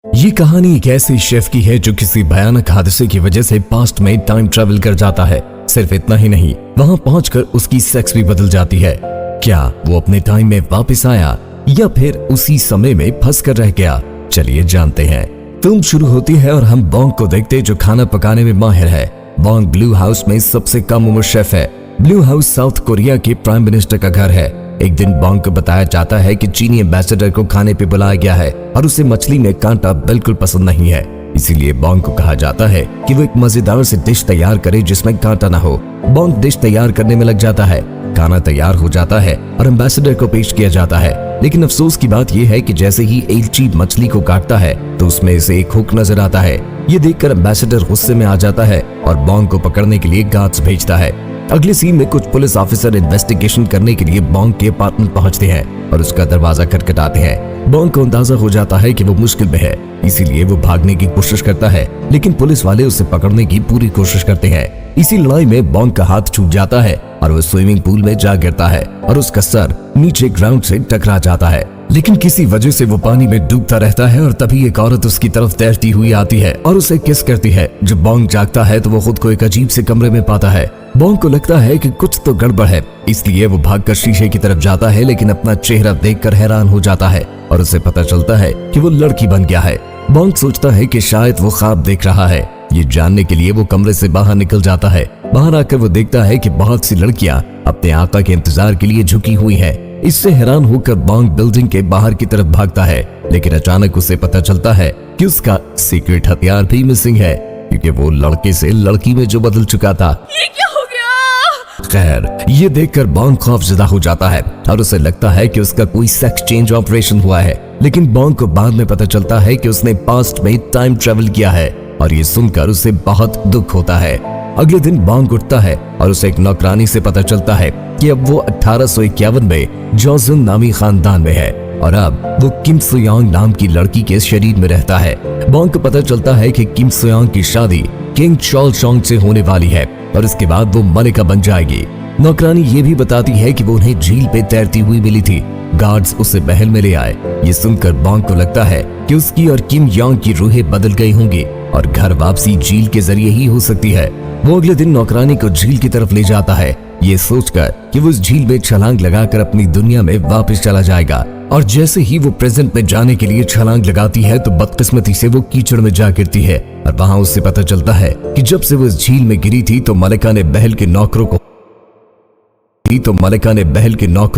ये कहानी एक ऐसे शेफ की है जो किसी भयानक हादसे की वजह से पास्ट में टाइम ट्रेवल कर जाता है। सिर्फ इतना ही नहीं, वहां पहुंचकर उसकी सेक्स भी बदल जाती है। क्या वो अपने टाइम में वापस आया या फिर उसी समय में फंस कर रह गया? चलिए जानते हैं। फिल्म शुरू होती है और हम बॉन्ग को देखते जो खाना पकाने में माहिर है। बॉन्ग ब्लू हाउस में सबसे कम उम्र शेफ है। ब्लू हाउस साउथ कोरिया के प्राइम मिनिस्टर का घर है। एक दिन बॉन्ग को बताया जाता है कि चीनी एम्बेसडर को खाने पे बुलाया गया है और उसे मछली में कांटा बिल्कुल पसंद नहीं है। इसीलिए बॉन्ग को कहा जाता है कि वो एक मजेदार से डिश तैयार करे जिसमें कांटा ना हो। बॉन्ग डिश तैयार करने में लग जाता है। खाना तैयार हो जाता है और एम्बेसडर को पेश किया जाता है। लेकिन अफसोस की बात यह है कि जैसे ही एलची मछली को काटता है तो उसमें से एक हुक नजर आता है। ये देखकर एम्बेसडर गुस्से में आ जाता है और बॉन्ग को पकड़ने के लिए गार्ड्स भेजता है। अगले सीन में कुछ पुलिस ऑफिसर इन्वेस्टिगेशन करने के लिए बॉन्ग के अपार्टमेंट पहुंचते हैं और उसका दरवाजा खटखटाते हैं। बॉन्ग को अंदाजा हो जाता है कि वो मुश्किल में है, इसीलिए वो भागने की कोशिश करता है, लेकिन पुलिस वाले उसे पकड़ने की पूरी कोशिश करते हैं। इसी लड़ाई में बॉन्ग का हाथ छूट जाता है और वो स्विमिंग पूल में जा गिरता है और उसका सर नीचे ग्राउंड से टकरा जाता है। लेकिन किसी वजह से वो पानी में डूबता रहता है और तभी एक औरत उसकी तरफ तैरती हुई आती है और उसे किस करती है। जब बॉन्ग जागता है तो वो खुद को एक अजीब से कमरे में पाता है। बॉन्ग को लगता है कि कुछ तो गड़बड़ है, इसलिए वो भागकर शीशे की तरफ जाता है, लेकिन अपना चेहरा देखकर हैरान हो जाता है और उसे पता चलता है कि वो लड़की बन गया है। बॉन्ग सोचता है कि शायद वो ख्वाब देख रहा है। ये जानने के लिए वो कमरे से बाहर निकल जाता है। बाहर आकर वो देखता है कि बहुत सी लड़कियां अपने आका के इंतजार के लिए झुकी हुई हैं। इससे हैरान होकर बॉन्ग बिल्डिंग के बाहर की तरफ भागता है, लेकिन अचानक उसे पता चलता है कि उसका सीक्रेट हथियार भी मिसिंग है, क्योंकि वो लड़के से लड़की में जो बदल चुका था। ये क्या हो गया? खैर, ये देखकर बॉन्ग खौफजदा हो जाता है और उसे लगता है कि उसका कोई सेक्स चेंज ऑपरेशन हुआ है। लेकिन बॉन्ग को बाद में पता चलता है कि उसने पास्ट में टाइम ट्रेवल किया है और ये सुनकर उसे बहुत दुख होता है। अगले दिन बॉन्ग उठता है और उसे एक नौकरानी से पता चलता है कि अब वो 1851 में जॉसन नामी खानदान में है और अब वो किम सुयांग नाम की लड़की के शरीर में रहता है। बॉन्ग को पता चलता है कि किम सुयांग की शादी किंग चॉल चोंग से होने वाली है और इसके बाद वो मलिका बन जाएगी। नौकरानी ये भी बताती है कि वो उन्हें झील पे तैरती हुई मिली थी। गार्ड्स उसे महल में ले आए। ये सुनकर बॉन्ग को लगता है कि उसकी और किम यांग की रूहें बदल गई होंगी और घर वापसी झील के जरिए ही हो सकती है। वो अगले दिन नौकरानी को झील की तरफ ले जाता है, ये सोचकर कि वो इस झील में छलांग लगाकर अपनी दुनिया में वापस चला जाएगा। और जैसे ही वो प्रेजेंट में जाने के लिए छलांग लगाती है तो बदकिस्मती से वो कीचड़ में जा गिरती है और वहां उससे पता चलता है कि जब से वो इस झील में गिरी थी तो मलिका ने महल के नौकरों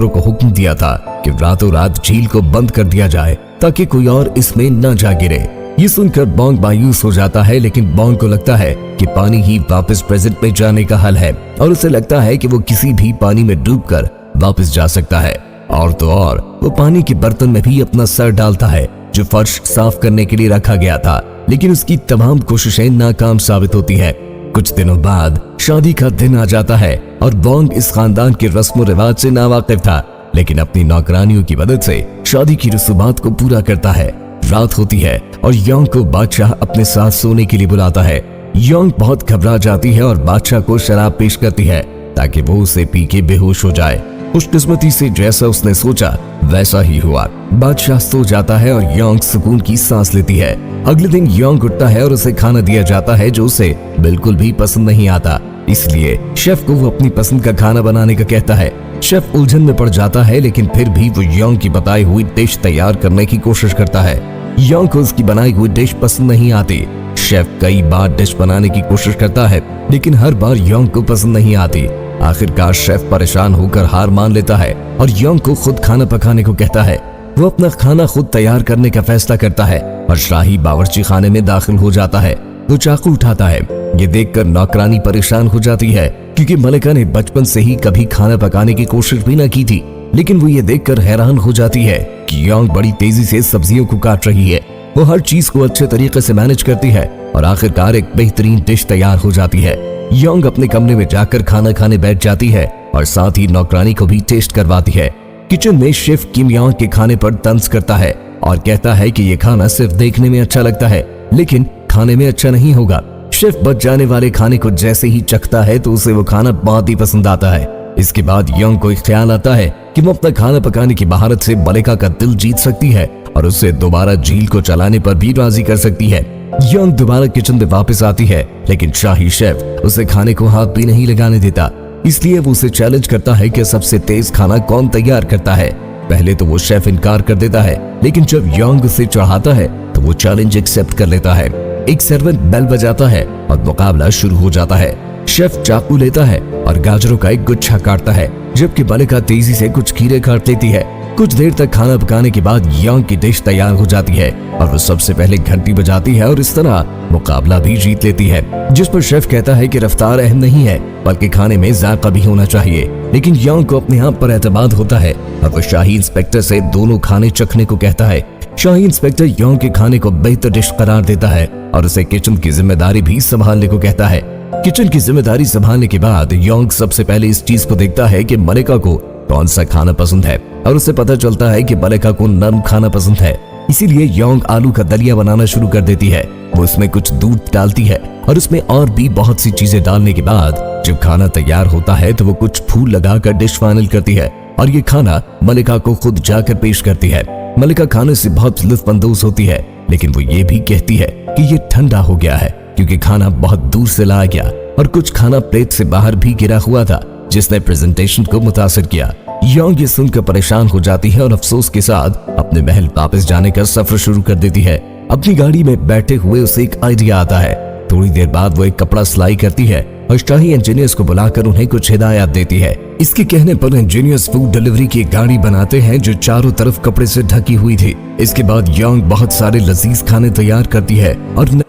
को हुक्म दिया था कि रातों रात झील को बंद कर दिया जाए ताकि कोई और इसमें न जा गिरे। ये सुनकर बॉन्ग मायूस हो जाता है, लेकिन बॉन्ग को लगता है कि पानी ही वापस प्रेजेंट में जाने का हल है और उसे लगता है कि वो किसी भी पानी में डूबकर वापस जा सकता है। और तो और वो पानी के बर्तन में भी अपना सर डालता है जो फर्श साफ करने के लिए रखा गया था, लेकिन उसकी तमाम कोशिशें नाकाम साबित होती हैं। कुछ दिनों बाद शादी का दिन आ जाता है और बॉन्ग इस खानदान के रस्म रिवाज से नावाकिफ था, लेकिन अपनी नौकरानियों की मदद से शादी की रसूमात को पूरा करता है। रात होती है और यांग को बादशाह अपने साथ सोने के लिए बुलाता है। यांग बहुत घबरा जाती है और बादशाह को शराब पेश करती है ताकि वो उसे पी के बेहोश हो जाए। खुशकिस्मती से जैसा उसने सोचा वैसा ही हुआ। बादशाह सो जाता है और यांग सुकून की सांस लेती है। अगले दिन यांग उठता है और उसे खाना दिया जाता है जो उसे बिल्कुल भी पसंद नहीं आता, इसलिए शेफ को वो अपनी पसंद का खाना बनाने का कहता है। शेफ उलझन में पड़ जाता है, लेकिन फिर भी वो यांग की बताई हुई डिश तैयार करने की कोशिश करता है। यांग को उसकी बनाई हुई डिश पसंद नहीं आती। शेफ कई बार डिश बनाने की कोशिश करता है, लेकिन हर बार यांग को पसंद नहीं आती। आखिरकार शेफ परेशान होकर हार मान लेता है और यांग को खुद खाना पकाने को कहता है। वो अपना खाना खुद तैयार करने का फैसला करता है और शाही बावर्ची खाने में दाखिल हो जाता है। वो चाकू उठाता है। ये देखकर नौकरानी परेशान हो जाती है, क्योंकि मलिका ने बचपन से ही कभी खाना पकाने की कोशिश भी न की थी। लेकिन वो ये देखकर हैरान हो जाती है कि यांग बड़ी तेजी से सब्जियों को काट रही है। वो हर चीज को अच्छे तरीके से मैनेज करती है और आखिरकार एक बेहतरीन डिश तैयार हो जाती है। यांग अपने कमरे में जाकर खाना खाने बैठ जाती है और साथ ही नौकरानी को भी टेस्ट करवाती है। किचन में शेफ किम यांग के खाने पर तंज करता है और कहता है कि ये खाना सिर्फ देखने में अच्छा लगता है, लेकिन खाने में अच्छा नहीं होगा। शेफ बच जाने वाले खाने को जैसे ही चखता है तो उसे वो खाना बहुत ही पसंद आता है। इसके बाद यंग को एक ख्याल आता है कि वो अपना खाना पकाने की महारत से मलिका का दिल जीत सकती है और उससे दोबारा झील को चलाने पर भी राजी कर सकती है। यंग दोबारा किचन में वापस आती है, लेकिन शाही शेफ उसे खाने को हाथ भी नहीं लगाने देता। इसलिए वो उसे चैलेंज करता है कि सबसे तेज खाना कौन तैयार करता है। पहले तो वो शेफ इनकार कर देता है, लेकिन जब यंग उसे चढ़ाता है तो वो चैलेंज एक्सेप्ट कर लेता है। एक सर्वेंट बेल बजाता है और मुकाबला शुरू हो जाता है। शेफ चाकू लेता है और गाजरों का एक गुच्छा काटता है, जबकि मलिका तेजी से कुछ खीरे काट लेती है। कुछ देर तक खाना पकाने के बाद यंग की डिश तैयार हो जाती है और वो सबसे पहले घंटी बजाती है और इस तरह मुकाबला भी जीत लेती है। जिस पर शेफ कहता है कि रफ्तार अहम नहीं है, बल्कि खाने में जायका भी होना चाहिए। लेकिन यंग को अपने आप पर एतमाद होता है और वो शाही इंस्पेक्टर से दोनों खाने चखने को कहता है। शाही इंस्पेक्टर यंग के खाने को बेहतर डिश करार देता है और उसे किचन की जिम्मेदारी भी संभालने को कहता है। किचन की जिम्मेदारी संभालने के बाद यंग सबसे पहले इस चीज को देखता है कि मलिका को कौन सा खाना पसंद है और उसे पता चलता है कि मलिका को नरम खाना पसंद है। इसीलिए यंग आलू का दलिया बनाना शुरू कर देती है। वो उसमें कुछ दूध डालती है और उसमें और भी बहुत सी चीजें डालने के बाद जब खाना तैयार होता है तो वो कुछ फूल लगाकर डिश फाइनल करती है और ये खाना मलिका को खुद जाकर पेश करती है। मलिका खाने से बहुत लुत्फानंदोज होती है, लेकिन वो ये भी कहती है कि ये ठंडा हो गया है क्योंकि खाना बहुत दूर से लाया गया और कुछ खाना प्लेट से बाहर भी गिरा हुआ था, जिसने प्रेजेंटेशन को मुतासिर किया। यंग ये सुनकर परेशान हो जाती है और अफसोस के साथ अपने महल वापस जाने का सफर शुरू कर देती है। अपनी गाड़ी में बैठे हुए उसे एक आइडिया आता है। थोड़ी देर बाद वो एक कपड़ा सिलाई करती है और शाही इंजीनियर्स को बुलाकर उन्हें कुछ हिदायत देती है। इसके कहने पर इंजीनियर्स फूड डिलीवरी की गाड़ी बनाते हैं जो चारों तरफ कपड़े से ढकी हुई थी। इसके बाद यंग बहुत सारे लजीज खाने तैयार करती है और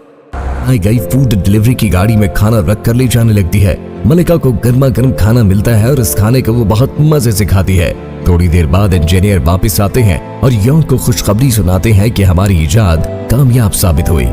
आई गई फूड डिलीवरी की गाड़ी में खाना रख कर ले जाने लगती है। मलिका को गर्मा गर्म खाना मिलता है और इस खाने को वो बहुत मजे से खाती है। थोड़ी देर बाद इंजीनियर वापस आते हैं और यंग को खुशखबरी सुनाते हैं कि हमारी इजाद कामयाब साबित हुई।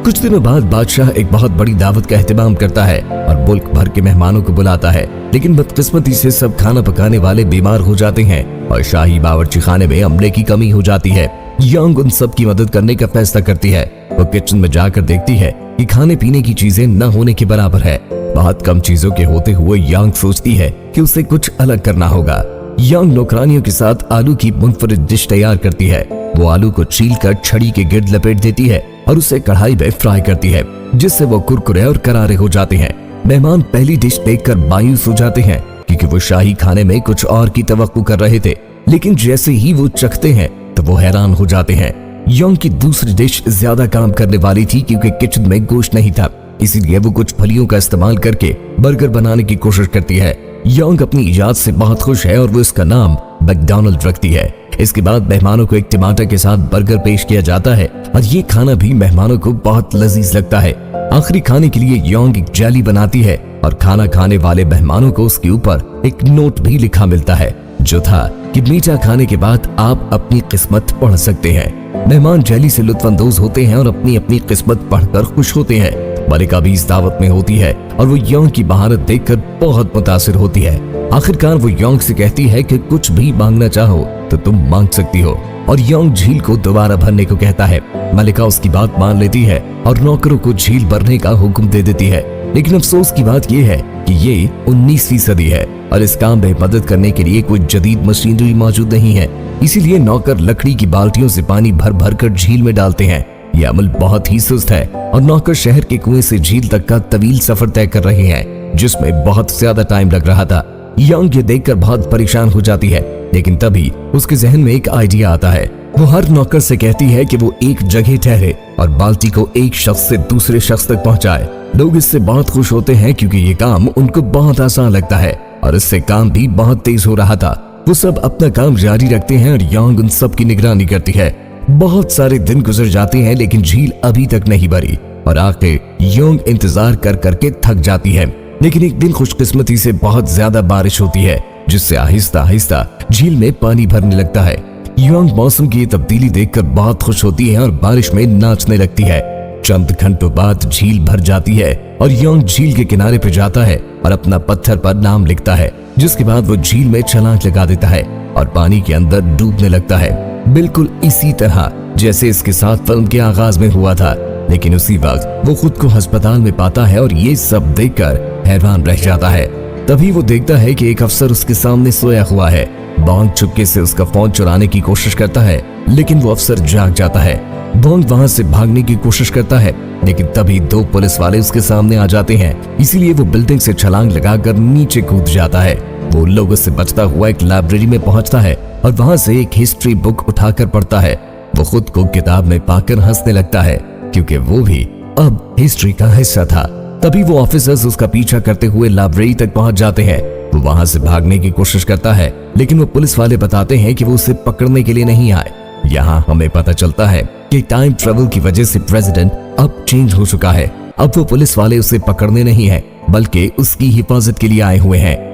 कुछ दिनों बाद बादशाह एक बहुत बड़ी दावत का एहतमाम करता है और मुल्क भर के मेहमानों को बुलाता है, लेकिन बदकिस्मती से सब खाना पकाने वाले बीमार हो जाते हैं और शाही बावर्ची खाने में अमले की कमी हो जाती है। यंग उन सब की मदद करने का फैसला करती है। वो किचन में जाकर देखती है कि खाने पीने की चीजें न होने के बराबर है। बहुत कम चीजों के होते हुए यंग सोचती है कि उसे कुछ अलग करना होगा। यंग नौकरानियों के साथ आलू की मुनफरिद डिश तैयार करती है। वो आलू को छीलकर छड़ी के गिर्द लपेट देती है और उसे कढ़ाई में फ्राई करती है, जिससे वो कुरकुरे और करारे हो जाते हैं। मेहमान पहली डिश देखकर मायूस हो जाते हैं क्योंकि वो शाही खाने में कुछ और की तवक्को कर रहे थे, लेकिन जैसे ही वो चखते हैं तो वो हैरान हो जाते हैं। यंग की दूसरी डिश ज्यादा काम करने वाली थी क्योंकि किचन में गोश्त नहीं था, इसीलिए वो कुछ फलियों का इस्तेमाल करके बर्गर बनाने की कोशिश करती है। यंग अपनी इजाद से बहुत खुश है और वो इसका नाम मैकडॉनल्ड रखती है। इसके बाद मेहमानों को एक टमाटर के साथ बर्गर पेश किया जाता है और ये खाना भी मेहमानों को बहुत लजीज लगता है। आखिरी खाने के लिए यंग एक जेली बनाती है और खाना खाने वाले मेहमानों को उसके ऊपर एक नोट भी लिखा मिलता है, जो था कि मीठा खाने के बाद आप अपनी किस्मत पढ़ सकते हैं। मेहमान जेली से लुत्फानंदोज होते हैं और अपनी अपनी किस्मत पढ़कर खुश होते हैं। मलिका भी इस दावत में होती है और वो यंग की महारत देखकर बहुत मुतासिर होती है। आखिरकार वो यंग से कहती है कि कुछ भी मांगना चाहो तो तुम मांग सकती हो, और यंग झील को दोबारा भरने को कहता है। मलिका उसकी बात मान लेती है और नौकरों को झील भरने का हुक्म दे देती है। लेकिन अफसोस की बात यह है कि ये 19वीं सदी है और इस काम में मदद करने के लिए कोई जदीद मशीनरी मौजूद नहीं है। इसीलिए नौकर लकड़ी की बाल्टियों से पानी भर भर कर झील में डालते हैं। यह अमल बहुत ही सुस्त है और नौकर शहर के कुएं से झील तक का तवील सफर तय कर रहे हैं, जिसमें बहुत ज्यादा टाइम लग रहा था। यंग ये देखकर बहुत परेशान हो जाती है, लेकिन तभी उसके जहन में एक आइडिया आता है। वो हर नौकर से कहती है कि वो एक जगह ठहरे और बाल्टी को एक शख्स से दूसरे शख्स तक पहुंचाए। लोग इससे बहुत खुश होते हैं क्योंकि ये काम उनको बहुत आसान लगता है और इससे काम भी बहुत तेज हो रहा था। वो सब अपना काम जारी रखते हैं और यंग उन सब की निगरानी करती है। बहुत सारे दिन गुजर जाते हैं लेकिन झील अभी तक नहीं भरी और आखिर यंग इंतजार कर करके थक जाती है। लेकिन एक दिन खुशकिस्मती से बहुत ज्यादा बारिश होती है, जिससे आहिस्ता आहिस्ता झील में पानी भरने लगता है। यंग मौसम की ये तब्दीली देखकर बहुत खुश होती है और बारिश में नाचने लगती है। चंद घंटों बाद झील भर जाती है और यंग झील के किनारे पर जाता है और अपना पत्थर पर नाम लिखता है, जिसके बाद वो झील में छलांग लगा देता है और पानी के अंदर डूबने लगता है, बिल्कुल इसी तरह जैसे इसके साथ फिल्म के आगाज में हुआ था। लेकिन उसी वक्त वो खुद को अस्पताल में पाता है और ये सब देखकर हैरान रह जाता है। तभी वो देखता है कि एक अफसर उसके सामने सोया हुआ है। बॉन्ग चुपके से उसका फोन चुराने की कोशिश करता है, लेकिन वो अफसर जाग जाता है। बॉन्ग वहां से भागने की कोशिश करता है, लेकिन तभी दो पुलिस वाले उसके सामने आ जाते हैं। इसीलिए वो बिल्डिंग से छलांग लगाकर नीचे कूद जाता है। वो उन लोगों से बचता हुआ एक लाइब्रेरी में पहुंचता है और वहां से एक हिस्ट्री बुक उठाकर पढ़ता है। वो खुद को किताब में पाकर हंसने लगता है, क्योंकि वो भी अब हिस्ट्री का हिस्सा था। तभी वो ऑफिसर्स उसका पीछा करते हुए लाइब्रेरी तक पहुंच जाते हैं। वो वहां से भागने की कोशिश करता है, लेकिन वो पुलिस वाले बताते हैं कि वो उसे पकड़ने के लिए नहीं आए। यहाँ हमें पता चलता है कि टाइम ट्रेवल की वजह से प्रेसिडेंट अब चेंज हो चुका है। अब वो पुलिस वाले उसे पकड़ने नहीं है, बल्कि उसकी हिफाजत के लिए आए हुए हैं।